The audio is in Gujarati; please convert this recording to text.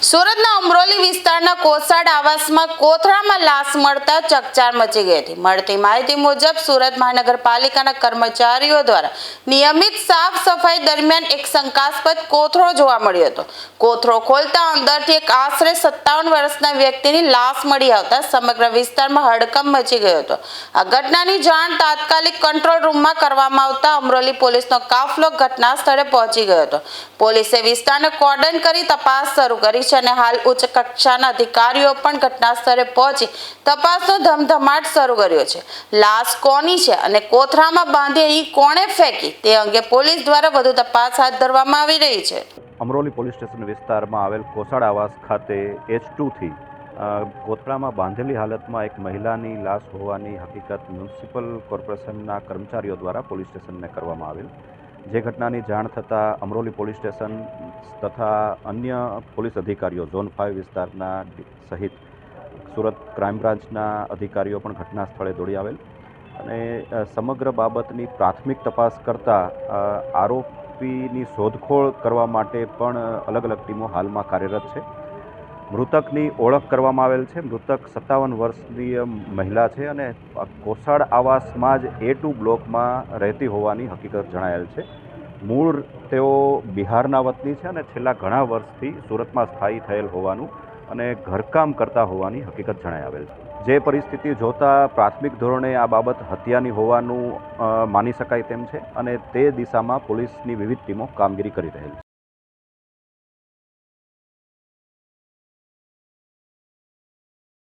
સુરતના અમરોલી વિસ્તારના કોસાડ આવાસમાં કોથળામાં લાશ મળતા ચકચાર મચી ગઈ હતી। મળતી માહિતી મુજબ સુરત મહાનગરપાલિકાના કર્મચારીઓ દ્વારા નિયમિત સાફ સફાઈ દરમિયાન એક શંકાસ્પદ કોથળો જોવા મળ્યો હતો। કોથળો ખોલતા અંદરથી એક આશરે 57 વર્ષના વ્યક્તિની લાશ મળી આવતા સમગ્ર વિસ્તારમાં હડકંપ મચી ગયો હતો। આ ઘટનાની જાણ તાત્કાલિક કંટ્રોલ રૂમમાં કરવામાં આવતા અમરોલી પોલીસનો કાફલો ઘટના સ્થળે પહોંચી ગયો હતો। પોલીસે વિસ્તારને કોર્ડન કરી તપાસ શરૂ કરી અને હાલ ઉચ્ચ કક્ષાના અધિકારીઓ પણ ઘટના સ્થળે પહોંચી તપાસનો ધમધમાટ શરૂ કર્યો છે। લાશ કોની છે અને કોથળામાં બાંધી અહીં કોણે ફેંકી તે અંગે પોલીસ દ્વારા વધુ તપાસ હાથ ધરવામાં આવી રહી છે। અમરોલી પોલીસ સ્ટેશન વિસ્તારમાં આવેલ કોસાડ આવાસ ખાતે H2 થી કોથળામાં બાંધેલી હાલતમાં એક મહિલાની લાશ હોવાની હકીકત મ્યુનિસિપલ કોર્પોરેશનના કર્મચારીઓ દ્વારા પોલીસ સ્ટેશનને કરવામાં આવેલ। જે ઘટનાની જાણ થતાં અમરોલી પોલીસ સ્ટેશન તથા અન્ય પોલીસ અધિકારીઓ ઝોન 5 વિસ્તારના સહિત સુરત ક્રાઇમ બ્રાન્ચના અધિકારીઓ પણ ઘટના સ્થળે દોડી આવેલ અને સમગ્ર બાબતની પ્રાથમિક તપાસ કરતાં આરોપીની શોધખોળ કરવા માટે પણ અલગ અલગ ટીમો હાલમાં કાર્યરત છે। મૃતકની ઓળખ કરવામાં આવેલ છે। મૃતક 57 વર્ષની મહિલા છે અને કોસાડ આવાસમાં જ A2 બ્લોકમાં રહેતી હોવાની હકીકત જણાયેલ છે। મૂળ તેઓ બિહારના વતની છે અને છેલ્લા ઘણા વર્ષથી સુરતમાં સ્થાયી થયેલ હોવાનું અને ઘરકામ કરતા હોવાની હકીકત જણાઈ આવેલ છે। જે પરિસ્થિતિ જોતા પ્રાથમિક ધોરણે આ બાબત હત્યાની હોવાનું માની શકાય તેમ છે અને તે દિશામાં પોલીસની વિવિધ ટીમો કામગીરી કરી રહેલ છે।